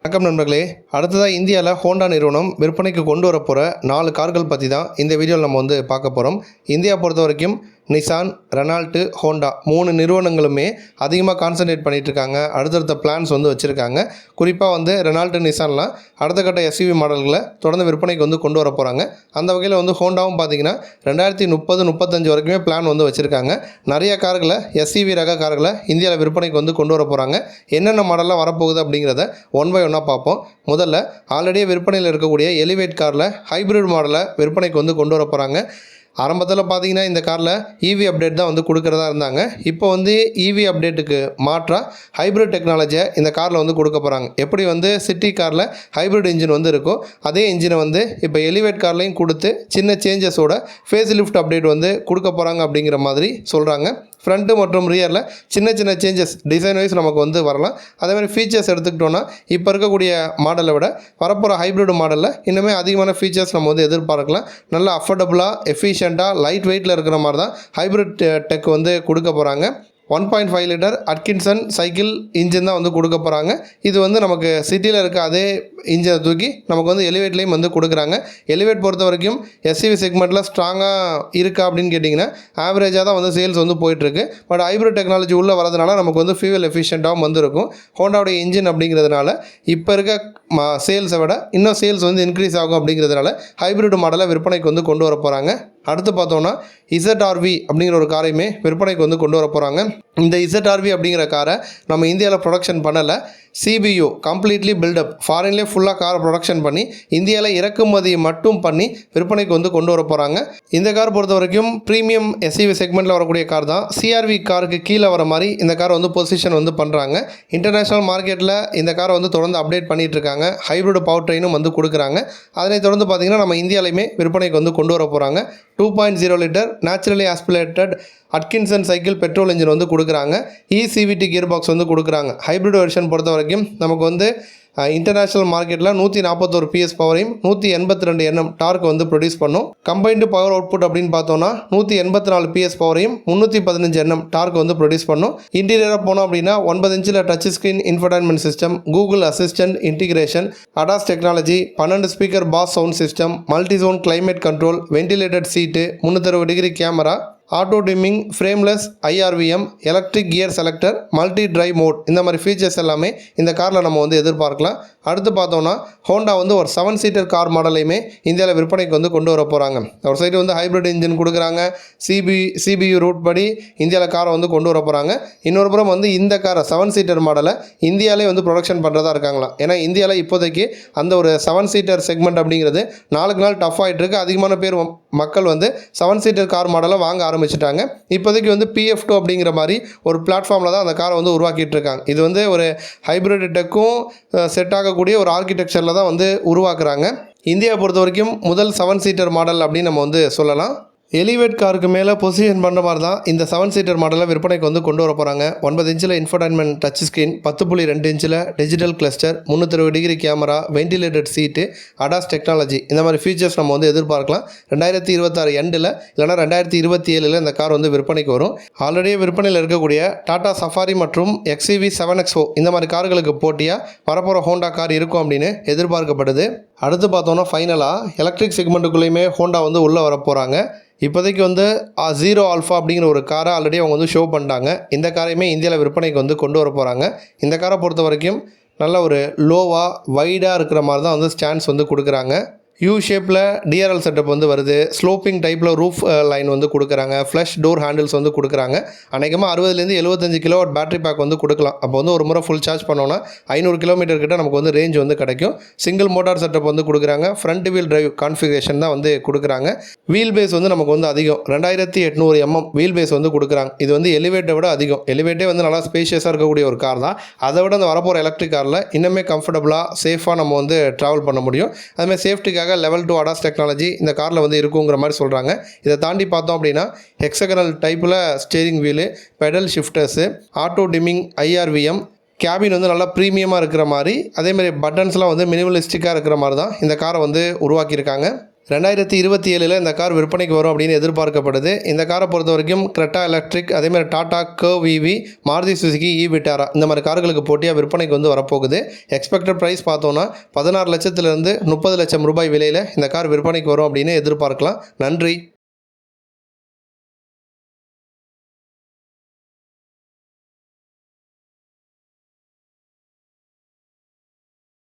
வணக்கம் நண்பர்களே. அடுத்ததாக இந்தியாவில் ஹோண்டா நிறுவனம் விற்பனைக்கு கொண்டு வர போகிற 4 கார்கள் பற்றி தான் இந்த வீடியோவில் நம்ம பார்க்க போகிறோம். இந்தியா பொறுத்த வரைக்கும் நிசான், ரெனால்ட்டு, ஹோண்டா 3 நிறுவனங்களுமே அதிகமாக கான்சன்ட்ரேட் பண்ணிகிட்ருக்காங்க. அடுத்தடுத்த பிளான்ஸ் வச்சுருக்காங்க. குறிப்பாக ரெனால்ட்டு, நிசான்லாம் அடுத்த கட்ட எஸ்யூவி மாடல்களை தொடர்ந்து விற்பனைக்கு கொண்டு வர போகிறாங்க. அந்த வகையில் ஹோண்டாவும் பார்த்திங்கன்னா 2030-35 வரைக்குமே பிளான் வச்சுருக்காங்க. நிறைய கார்களை, எஸ்யூவி ரக கார்களை இந்தியாவில் விற்பனைக்கு கொண்டு வர போகிறாங்க. என்னென்ன மாடல்லாம் வரப்போகுது அப்படிங்கிறத ஒன் பை ஒன்னாக பார்ப்போம். முதல்ல ஆல்ரெடியே விற்பனையில் இருக்கக்கூடிய எலிவேட் காரில் ஹைப்ரிட் மாடலை விற்பனைக்கு கொண்டு வர போகிறாங்க. ஆரம்பத்தில் பார்த்தீங்கன்னா இந்த காரில் இவி அப்டேட் தான் கொடுக்குறதா இருந்தாங்க. இப்போ இவி அப்டேட்டுக்கு மாற்றாக ஹைப்ரிட் டெக்னாலஜியை இந்த காரில் கொடுக்க போகிறாங்க. எப்படி சிட்டி காரில் ஹைப்ரிட் இன்ஜின் இருக்கோ அதே இன்ஜினை இப்போ எலிவேட் கார்லையும் கொடுத்து சின்ன சேஞ்சஸோட ஃபேஸ் லிஃப்ட் அப்டேட் கொடுக்க போகிறாங்க அப்படிங்கிற மாதிரி சொல்கிறாங்க. ஃப்ரண்ட்டு மற்றும் ரியரில் சின்ன சின்ன சேஞ்சஸ் டிசைன் வைஸ் நமக்கு வரலாம். அதேமாதிரி ஃபீச்சர்ஸ் எடுத்துக்கிட்டோன்னா இப்போ இருக்கக்கூடிய மாடலை விட வரப்போகிற ஹைப்ரிட் மாடலில் இன்னுமே அதிகமான ஃபீச்சர்ஸ் நம்ம எதிர்பார்க்கலாம். நல்லா அஃபோர்டபுளாக, எஃபிஷியண்ட்டாக, லைட் வெயிட்டில் இருக்கிற மாதிரி தான் ஹைப்ரிட் டெக் கொடுக்க போகிறாங்க. 1.5 லிட்டர் அட்கின்சன் சைக்கிள் இன்ஜின் தான் கொடுக்க போகிறாங்க. இது நமக்கு சிட்டியில் இருக்க அதே இன்ஜினை தூக்கி நமக்கு எலிவேட்லேயும் கொடுக்குறாங்க. எலிவேட் பொறுத்த வரைக்கும் எஸ்யூவி செக்மெண்ட்டில் ஸ்ட்ராங்காக இருக்கா அப்படின்னு கேட்டிங்கன்னா ஆவரேஜாக தான் சேல்ஸ் போயிட்டுருக்கு. பட் ஹைப்ரிட் டெக்னாலஜி உள்ளே வரதுனால நமக்கு ஃபியூவல் எஃபிஷியண்ட்டாகவும் இருக்கும். ஹோண்டாவுடைய இன்ஜின் அப்படிங்கிறதுனால இப்போ இருக்க சேல்ஸை விட இன்னும் சேல்ஸ் இன்க்ரீஸ் ஆகும். அப்படிங்கிறதுனால ஹைப்ரிட் மாடலை விற்பனைக்கு கொண்டு வர போகிறாங்க. அடுத்து பார்த்தோன்னா ZR-V அப்படிங்கிற ஒரு காரையுமே விற்பனைக்கு கொண்டு வர போகிறாங்க. இந்த ZR-V அப்படிங்கிற காரை நம்ம இந்தியாவில் ப்ரொடக்ஷன் பண்ணலை. CBU கம்ப்ளீட்லி பில்டப் ஃபாரின்லேயே ஃபுல்லாக கார் ப்ரொடக்ஷன் பண்ணி இந்தியாவில் இறக்குமதி மட்டும் பண்ணி விற்பனைக்கு கொண்டு வர போகிறாங்க. இந்த கார் பொறுத்த வரைக்கும் ப்ரீமியம் எஸ்யூவி செக்மெண்ட்டில் வரக்கூடிய கார் தான். CR-V காருக்கு கீழே வர மாதிரி இந்த காரை பொசிஷன் பண்ணுறாங்க. இன்டர்நேஷ்னல் மார்க்கெட்டில் இந்த காரை தொடர்ந்து அப்டேட் பண்ணிகிட்டு இருக்காங்க. ஹைப்ரிட் பவர் ட்ரெயினும் கொடுக்குறாங்க. அதனை தொடர்ந்து பார்த்திங்கன்னா நம்ம இந்தியாவிலையுமே விற்பனைக்கு கொண்டு வர போகிறாங்க. 2.0 litre naturally aspirated Atkinson cycle petrol engine கொடுக்குறாங்க. ECVT கியர் பாக்ஸ் கொடுக்குறாங்க. ஹைப்ரிட் வெர்ஷன் பொறுத்த வரைக்கும் நமக்கு இன்டர்நேஷ்னல் மார்க்கெட்டில் 141 PS பவரையும் 182 Nm டார்க் ப்ரொடியூஸ் பண்ணும். கம்பைன்டு பவர் அவுட்புட் அப்படின்னு பார்த்தோன்னா 184 PS பவரையும் 315 Nm டார்க் ப்ரொடியூஸ் பண்ணும். இன்டீரியராக போனோம் அப்படின்னா 9 இன்ச்சில் touch screen infotainment system, Google assistant integration, ADAS technology, 12 speaker bass sound system, multi zone climate control, ventilated seat, 360 degree camera, auto dimming, frameless IRVM, electric gear selector, multi drive mode, இந்த மாதிரி features எல்லாமே இந்த காரில் நம்ம எதிர்பார்க்கலாம். அடுத்து பார்த்தோன்னா Honda ஒரு 7 சீட்டர் கார் மாடலையுமே இந்தியாவில் விற்பனைக்கு கொண்டு வர போகிறாங்க. ஒரு சைடு ஹைப்ரிட் இன்ஜின் கொடுக்குறாங்க. CBU ரூட் படி இந்தியாவில் காரை கொண்டு வர போகிறாங்க. இன்னொரு புறம் இந்த காரை 7 சீட்டர் மாடலை இந்தியாவிலே ப்ரொடக்ஷன் பண்ணுறதா இருக்காங்களாம். ஏன்னா இந்தியாவில் இப்போதைக்கு அந்த ஒரு 7 சீட்டர் செக்மெண்ட் அப்படிங்கிறது நாளுக்கு நாள் டஃப் ஆகிட்டு இருக்கு. அதிகமான பேர் மக்கள் 7 சீட்டர் கார் மாடலை வாங்க ஆரம்பிச்சிட்டாங்க. இப்போதைக்கு PF2 அப்படிங்கிற மாதிரி ஒரு பிளாட்ஃபார்மில் தான் அந்த காரை உருவாக்கிட்டு இருக்காங்க. இது ஒரு ஹைப்ரிட் டெக்கும் செட் ஆகக்கூடிய ஒரு ஆர்கிடெக்சரில் தான் உருவாக்குறாங்க. இந்தியாவை பொறுத்த வரைக்கும் முதல் 7 சீட்டர் மாடல் அப்படின்னு நம்ம சொல்லலாம். எலிவேட் காருக்கு மேலே பொசிஷன் பண்ணுற மாதிரி தான் இந்த 7 சீட்டர் மாடலை விற்பனைக்கு கொண்டு வர போகிறாங்க. 9 இன்ச்சில் இன்ஃபர்டைன்மெண்ட் டச் ஸ்க்ரீன், 10.2 இன்ச்சில் digital cluster, 360 degree camera, ventilated seat, ADAS technology, இந்த மாதிரி ஃபீச்சர்ஸ் நம்ம எதிர்பார்க்கலாம். 2026 எண்டில் இல்லைனா 2027 இந்த கார் விற்பனைக்கு வரும். ஆல்ரெடியே விற்பனையில் இருக்கக்கூடிய டாடா சஃபாரி மற்றும் XEV 7XO இந்த மாதிரி கார்களுக்கு போட்டியாக வரப்போகிற ஹோண்டா கார் இருக்கும் அப்படின்னு எதிர்பார்க்கப்படுது. அடுத்து பார்த்தோன்னா ஃபைனலாக எலக்ட்ரிக் செக்மெண்ட்டுக்குள்ளேயுமே ஹோண்டா உள்ளே வர போகிறாங்க. இப்போதைக்கு ஜீரோ ஆல்ஃபா அப்படிங்கிற ஒரு காரை ஆல்ரெடி அவங்க ஷோ பண்ணிட்டாங்க. இந்த காரையுமே இந்தியாவில் விற்பனைக்கு கொண்டு வர போகிறாங்க. இந்த காரை பொறுத்த வரைக்கும் நல்ல ஒரு லோவாக வைடாக இருக்கிற மாதிரி தான் ஸ்டாண்ட்ஸ் கொடுக்குறாங்க. யூ ஷேப்பில் DRL செட்டப் வருது. ஸ்லோப்பிங் டைப்பில் ரூஃப் லைன் கொடுக்குறாங்க. ஃப்ளஷ் டோர் ஹேண்டில்ஸ் கொடுக்குறாங்க. அநேகமாக 60 to 75 kW பேட்டரி பேக் கொடுக்கலாம். அப்போ ஒரு முறை ஃபுல் சார்ஜ் பண்ணோன்னா 500 கிலோமீட்டர் கிட்ட நமக்கு ரேஞ்ச் கிடைக்கும். சிங்கிள் மோட்டார் செட்டப் கொடுக்குறாங்க. ஃப்ரண்ட் வீல் டிரைவ் கான்ஃபிகரேஷன் தான் கொடுக்குறாங்க. வீல் பேஸ் நமக்கு அதிகம் 2800 mm வீல் பேஸ் கொடுக்குறாங்க. இது எலிவேட்டை விட அதிகம். எலிவேட்டே நல்லா ஸ்பேஷியஸாக இருக்கக்கூடிய ஒரு கார் தான். அதை விட அந்த வரப்போகிற எலக்ட்ரிக் காரில் இன்னுமே கம்ஃபர்டபுளாக சேஃபாக நம்ம ட்ராவல் பண்ண முடியும். அதுமாதிரி சேஃப்டிக்காக லெவல் 2 அடாஸ் டெக்னாலஜி இந்த காரில் இருக்குங்கிற மாதிரி சொல்கிறாங்க. இதை தாண்டி பார்த்தோம் அப்படின்னா ஹெக்ஸகனல் டைப்பில் steering wheel, paddle shifters, auto dimming, IRVM, cabin நல்லா ப்ரீமியமாக இருக்கிற மாதிரி, அதேமாதிரி பட்டன்ஸ்லாம் மினிமலிஸ்டிக்காக இருக்கிற மாதிரி தான் இந்த காரை உருவாக்கியிருக்காங்க. 2027 இந்த கார் விற்பனைக்கு வரும் அப்படின்னு எதிர்பார்க்கப்படுது. இந்த காரை பொறுத்த வரைக்கும் கிரெட்டா எலக்ட்ரிக், அதேமாதிரி டாடா கர்வ் இவி, மாருதி சுசுகி விட்டாரா இந்த மாதிரி கார்களுக்கு போட்டியாக விற்பனைக்கு வந்து வரப்போகுது. எக்ஸ்பெக்டட் ப்ரைஸ் பார்த்தோன்னா 16 லட்சத்திலிருந்து 30 லட்சம் ரூபாய் விலையில் இந்த கார் விற்பனைக்கு வரும் அப்படின்னு எதிர்பார்க்கலாம். நன்றி.